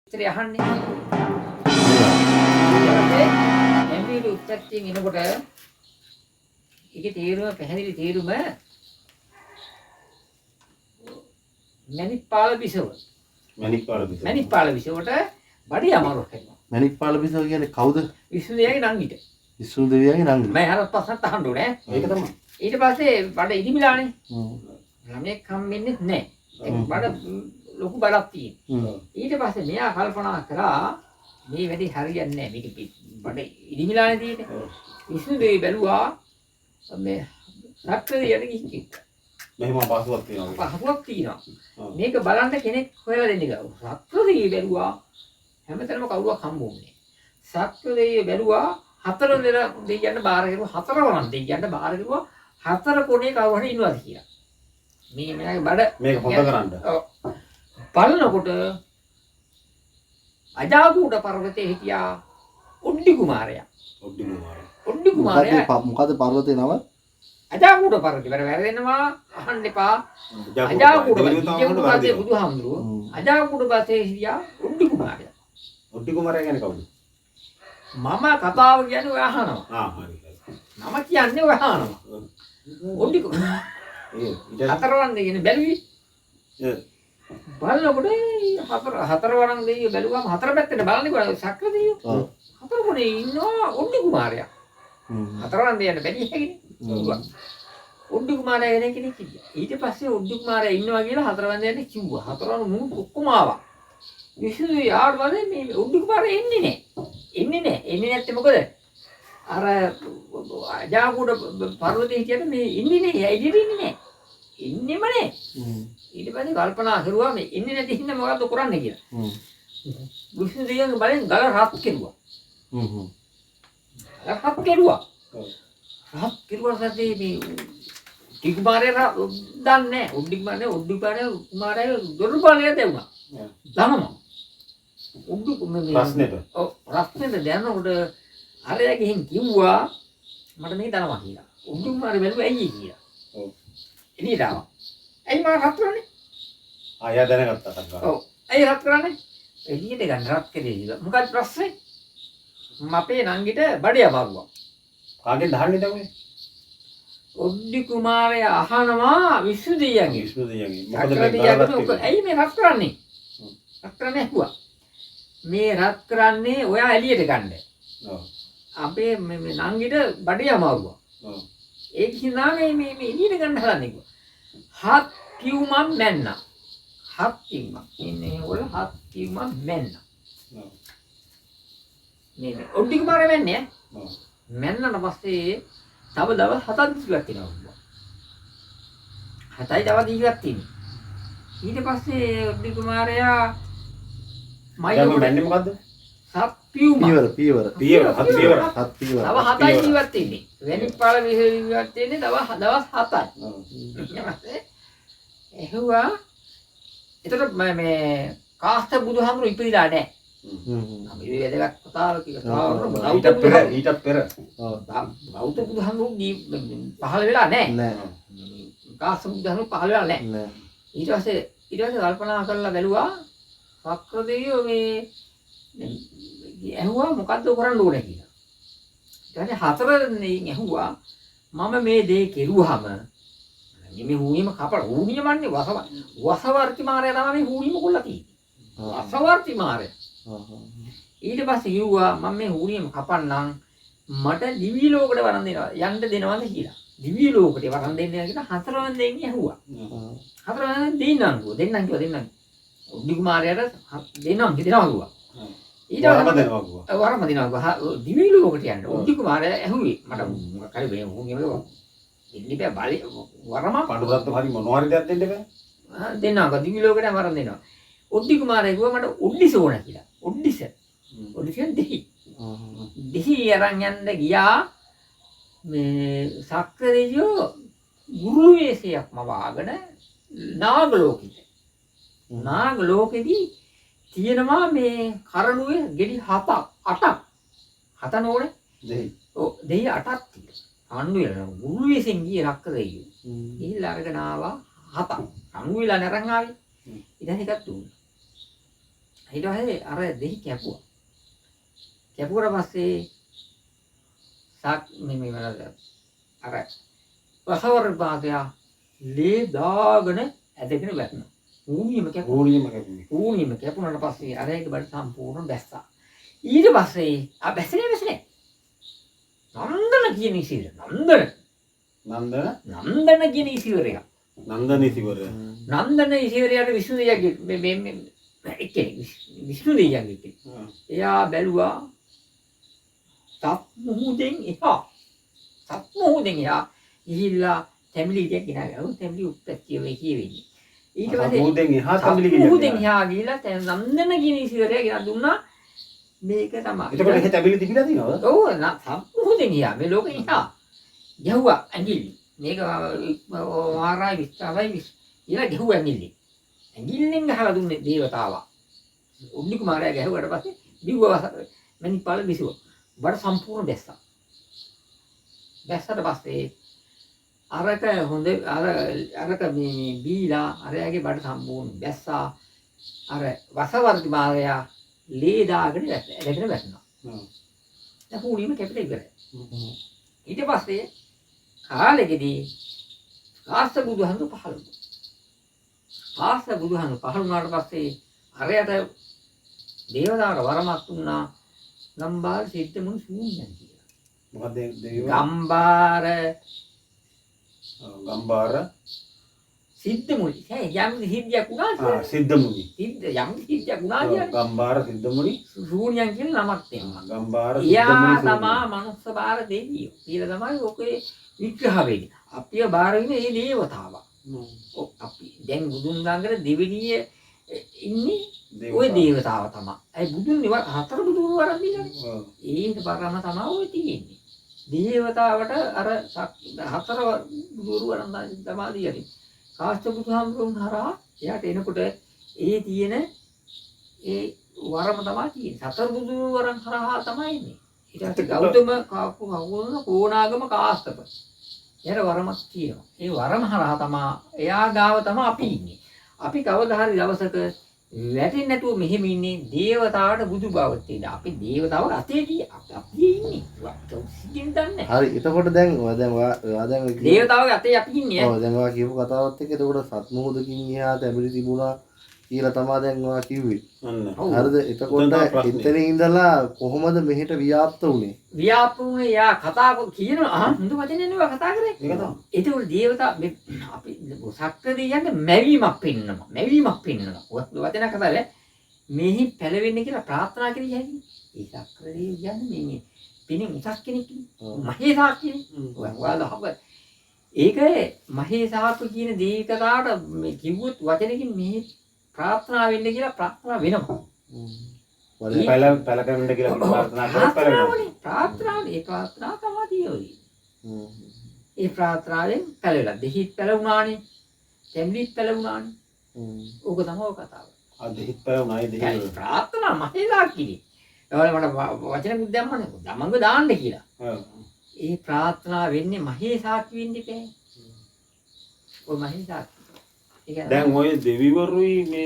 ඉතින් අහන්නේ. එම්බීඩි උත්පත්තියෙන් එනකොට ඒකේ තේරුම පැහැදිලි තේරුම මණිපාල බිසව. මණිපාල බිසවට බඩේ අමාරුවක් වෙනවා. මණිපාල බිසව කියන්නේ කවුද? විසුණු දෙවියන්ගේ නංගිට. විසුණු දෙවියන්ගේ නංගි. මම අර පස්සට අහන්න ඕනේ. ඒක තමයි. ඊට පස්සේ බඩ ඉදිමිලානේ. ළමෙක් හම්බෙන්නේ නැහැ. ඒක බඩ ලොකු බඩක් තියෙනවා. ඊට පස්සේ මෙයා කල්පනා කරා මේ වැඩේ හරියන්නේ නැහැ. මේක බඩ ඉදිමිලානේ තියෙන්නේ. විසුණු දෙවිය බැලුවා මේ රක්කදියට ගිහින් මෙහෙම පහසුවක් තියෙනවා. පහසුවක් තියෙනවා. මේක බලන්න කෙනෙක් හොයලා දෙන්න ගියා. රක්කදිය බැලුවා හැමතැනම කවුරුවක් හම්බුන්නේ. සක්‍රදෙවිය බැලුවා හතර දෙයයන්ට බාර කෙරුවා. හතර වරන් දෙයයන්ට බාර කෙරුවා. හතර කොනේ කවුරු හරි ඉන්නවාද කියලා. මේ මෙයාගේ බඩ මේක හොඳ කරන්න. බලනකොට අජාගූඩ පර්වතයේ හිටියා ඔඩ්ඩි කුමාරයා. ඔඩ්ඩි කුමාරයා මොකද පර්වතේ නම? අජාගූඩ පර්වතේ. වැරදෙනවා අහන්න එපා. අජාගූඩ පර්වතයේ බුදුහාමුදුරුවෝ අජාගූඩ පර්වතයේ හිටියා ඔඩ්ඩි කුමාරයා. ඔඩ්ඩි කුමාරයා කියන්නේ කවුද? මම කතාව කියන්නේ ඔය අහනවා. හරි. නම කියන්නේ ඔය අහනවා. ඔඩ්ඩි කුමාරයා. හතරවන් දෙයනේ බැලුවේ. බලනකොට හතර වරන් දෙයියෝ බැලුවම හතර පැත්තට බලන්නේ කොහොමද සක්‍ර දෙයියෝ. හතර කොනේ ඉන්නවා ඔඩ්ඩි කුමාරයා. හතරවන් දෙයන්න බැරි හැකිනේ. ඔඩ්ඩි කුමාරයා වෙන කෙනෙක් හිටියා. ඊට පස්සේ ඔඩ්ඩි කුමාරයා ඉන්නවා කියලා හතරවන් දෙයන්න කිව්වා. හතරවන් මුණු ඔක්කොම ආවා. විසුණු යාළුවානේ මේ ඔඩ්ඩි කුමාරයා එන්නේ නැහැ. එන්නේ නැත්තේ මොකද? අර අජාගූඩ පර්වතයේ හිටියට මේ ඉන්නේ නැහැ. එළියට ඉන්නේ නැහැ. ඉන්නේම නැහැ. ඊට පස්සේ කල්පනා කරුවා මේ ඉන්නේ නැති හින්දා මොකද්ද කරන්නේ කියලා. විසුණු දෙවියන්ගේ බලෙන් ගල රත් කෙරුවා. රත් කෙරුවා. රත් කෙරුවා සද්දේ මේ ටිකුමාරයා දන්නේ නැහැ. ඔඩ්ඩි කුමාරයා දොරපාලය දෙවුණා. දහම. ඔඩ්ඩි ප්‍රශ්නෙට. ඔව් ප්‍රශ්නෙට දැනනකොට අරයා ගිහින් කිව්වා මට මේ දනවා කියලා. ඔඩ්ඩි කුමාරයා බැලුවා ඇයි කියලා. ඔව්. එළියට ආවා. ඇයි මම රත් කරන්නේ? ආයා දැනගත්තා සංකාර. ඔව්. ඇයි රත් කරන්නේ? එළියට ගන්න රත් කරේ කියලා. මොකක්ද ප්‍රශ්නේ? අපේ නංගිට බඩේ අමාරුවක්. කාගෙන් දහන්නේ දැන් ඔඩ්ඩි කුමාරයා අහනවා විසුණු දෙවියන්ගේ. විසුණු දෙවියන්ගේ. මොකද ඇයි මේ රත් කරන්නේ? රත් කරන්නේ ඇහුවා. මේ රත් කරන්නේ ඔයා එළියට ගන්න. ඔව්. අපේ මේ නංගිට බඩේ අමාරුවක්. ඔව්. ඒක හින්දා මේ එළියට ගන්න හදන්නේ කිව්වා. හත් කිව්මම් මැන්නා. හත් කිව්මම්. ඉන්නේ වල හත් කිව්මම් මැන්නා. ඔව්. මේ ඔඩ්ඩි කුමාරයා මැන්නේ. ඔව්. මැන්නට පස්සේ තව දවස් 7ක් ජීවත් වෙනවා. 7යි දවස් ජීවත් වෙන්නේ. ඊට පස්සේ ඔඩ්ඩි කුමාරයා දැන් මන්නේ මොකද්ද? හත් පියවර. පියවර. හත් පියවර. තව 7යි ජීවත් වෙන්නේ. වෙනිපාල ජීවත් වෙන්නේ තව දවස් 7යි. එහුවා එතකොට මේ කාස්ත බුදුහාමුදුරු ඉපදිලා නැහැ. මේ වැදගත් කතාවක් කියලා. ඊටත් පෙර. බෞද්ධ බුදුහාමුදුරු පහළ වෙලා නැහැ. කාස්ත බුදුහාමුදුරු පහළ වෙලා නැහැ. ඊට පස්සේ කල්පනා කරලා බැලුවා සක්‍ර දෙවියෝ මේ ඇහුවා මොකද්ද කරන්න ඕනේ කියලා. ඊට පස්සේ හතරෙන් ඇහුවා මම මේ දේ කෙරුවාම මේ හුනියම කපලා හුනියමන්නේ වසවර්ති මාරයා තමයි මේ හුනියම කොල්ල තියෙන්නේ. වසවර්ති මාරයා. ඊට පස්සේ කිව්වා මම මේ හුනියම කපන්නම් මට දිවි ලෝකෙට වරන් දෙනවා යන්න දෙනවද කියලා. දිවි ලෝකෙට වරන් දෙන්නේ කියලා හතරවෙනි දෙන්නේ ඇහුවා. හතරවෙනි දෙන්නම් කිව්වා. ඔඩ්ඩි කුමාරයාට දෙන්නම් කිව්වා. ඊට පස්සේ වරම දෙනවා. දිවි ලෝකෙට යන්න. ඔඩ්ඩි කුමාරයා ඇහුවේ මට මොකක් හරි මේ හුනියම දෙන්න බෑ වරම පඬුරත්තු හරි මොනවා හරි දෙයක් දෙන්න බෑ. දෙන්නම් දිවි ලෝකෙට වරන් දෙනවා. ඔඩ්ඩි කුමාරයා කිව්වා මට ඔඩ්ඩිස ඕන කියලා. ඔඩ්ඩිස දෙහි. දෙහි අරන් යන්න ගියා මේ සක්‍ර දෙවියෝ ගුරු වේශයක්ම වාගෙන නාග ලෝකෙට. නාග ලෝකෙදී තියෙනවා මේ කරණුවේ ගෙඩි 7ක් 8ක්. 7 නෝනේ. දෙහි. ඔව් දෙහි 8ක් තියෙනවා. අඬු වෙනවා. ගුරු වේශෙන් ගියේ සක්‍ර දෙවියෝ. ගිහිල්ලා අරගෙන ආවා 7ක්. අඬු වෙලා නැරන් ආවේ. ඉතින් එකක් දුන්නා. ඊට පස්සේ අර දෙහි කැපුවා. කැපුවට පස්සේ මේ වල අර වසවර භාගය ලේ දාගෙන ඇදගෙන වැටෙනවා. ඌණියම කැපුවා. ඌණියම කැපුණාට පස්සේ අරයගේ බඩ සම්පූර්ණ බැස්සා. ඊට පස්සේ බැස්සේ නන්දන කියන ඉසිවර. නන්දන කියන ඉසිවරය. නන්දන ඉසිවරය. නන්දන ඉසිවරයට විසුණු දෙයියගේ මේ එක්කෙනෙක් විසුණු දෙයියගේ එක්කෙනෙක්. එයා බැලුවා සත්මුහුදෙන් එහා ගිහිල්ලා තැඹිලි ටිකක් ගෙනාවා. තැඹිලි උප්පැත්තිය වෙයි කියවෙන්නේ. ඊට පස්සේ මුහුදෙන් එහා තැඹිලි ගිහිල්ලා නන්දන කියන ඉසිවරය ගෙනත් දුන්නා. මේක තමයි. එතකොට එහෙ තැඹිලි තිබිලා තියෙනවද? ඔව් සම්මුහුදෙන් ගියා. මේ ලෝකෙ ඉහා ගැහුවා ඇඟිලි. මේක වාරයි 20යි ඊළඟ ගැහුවා ඇඟිලි. ඇඟිල්ලෙන් ගහලා දුන්නේ දේවතාවා. උන්නි කුමාරයා ගැහුවට පස්සේ දිව්වා මණිපාල විසුවා. බඩ සම්පූර්ණ බැස්සා. බැස්සට පස්සේ අරක හොඳ අරක මේ බීලා අරයාගේ බඩ සම්පූර්ණ බැස්සා. අර වසවර්ති මාරයා ලේ දාගෙන ඇදගෙන වැටෙනවා. දැන් හුණීම කැපිලා ඉවරයි. ඊට පස්සේ කාලෙකදී කාශ්‍යප බුදුහාමුදුරු පහළ වුණා. කාශ්‍යප බුදුහාමුදුරු පහළ වුණාට පස්සේ අරයට දේවතාවට වරමක් දුන්නා ගම්බාර සිද්ධ මුනි ශූන්‍යයන් කියලා. මොකද දෙවියෝ ගම්බාර සිද්ධ මුනි. යම් සිද්ධියක් වුණා කියලා. සිද්ධ මුනි. යම් සිද්ධියක් වුණා කියන්නේ ගම්බාර සිද්ධ මුනි ශූන්‍යයන් කියන නමක් තියෙනවා. ගම්බාර සිද්ධ යා මුනි. තමා මනුස්ස බාර දෙවියෝ. කියලා තමයි ඔකේ විග්‍රහ වෙන්නේ. අපිව බාර වෙන්නේ මේ දේවතාවා. අපි දැන් බුදුන් ළඟට දෙවෙනිය ඉන්නේ ওই දේවතාව තමයි. ඒ බුදුන් ඉවර හතර බුදුන් වරන් දීලානේ. ඒක බරම තමයි ඔය තියෙන්නේ. දේවතාවට අර හතර බුදුන් වරන් තමයි දීලානේ. කාශ්‍යප බුදුහාමුදුරුන් හරහා එයාට එනකොට ඒ තියෙන ඒ වරම තමයි තියෙන්නේ. සතර බුදුන් වරන් හරහා තමයි එන්නේ. ඊට පස්සේ ගෞතම කෝණාගම කාශ්‍යප. එයාට වරමක් තියෙනවා. ඒ වරම හරහා තමයි එයා ගාව තමයි අපි ඉන්නේ. අපි කවදා හරි දවසක වැටෙන්නේ නැතුව මෙහෙම ඉන්නේ දේවතාවට බුදු බවට තියෙන. අපි දේවතාව අතේදී අපි ඉන්නේ. සිද්ධින් දන්නේ. හරි එතකොට දැන් ඔයා දැන් දේවතාවගේ අතේ අපි ඉන්නේ. ඔව් දැන් ඔයා කියපු කතාවත් එක්ක එතකොට සත්මුහුදකින් එහා තැඹිලි තිබුණා කියලා තමයි දැන් ඔයා කිව්වේ. හරිද? එතකොට එතන ඉඳලා කොහොමද මෙහෙට ව්‍යාප්ත වුනේ? ව්‍යාප්ත වුනේ යා කතා කියනවා හොඳ වචනේ නෙවෙයි කතා කරේ. ඒක තමයි. ඒකෝල් දේවතා අපි සක්‍ර දෙයයන්ගේ මැවීමක් පෙන්නනවා. වචන කතාවේ මෙහි පැලවෙන්නේ කියලා ප්‍රාර්ථනා කරේ යන්නේ. ඒ සක්‍ර දෙය කියන්නේ මේ පිණි උසස් කෙනෙක් මහේසාක් කියන්නේ. ඔයාලා ඒක මහේසාක් කියන දේවතාවට මේ කිව්වොත් වචනකින් මෙහි ප්‍රාර්ථනා වෙන්න කියලා ප්‍රාර්ථනා වෙනවා. පැල කරන්න කියලා ප්‍රාර්ථනා කරලා ප්‍රාර්ථනාවනේ ඒ ප්‍රාර්ථනාව තමයි තියෙන්නේ. ඒ ප්‍රාර්ථනාවෙන් පැලවිලා දෙහිත් පැලුණානේ. තැඹිලිත් පැලුණානේ. ඕක තමයි කතාව. දෙහිත් පැලුණායි දෙහිත් ප්‍රාර්ථනා මහේලා කිරි. ඒවල මට වචනකුත් දැම්මනේ. දමංග දාන්න කියලා. ඒ ප්‍රාර්ථනා වෙන්නේ මහේසාක් වෙන්න ඉපේ. ඔය මහේසාක්. දැන් ඔය දෙවිවරුයි මේ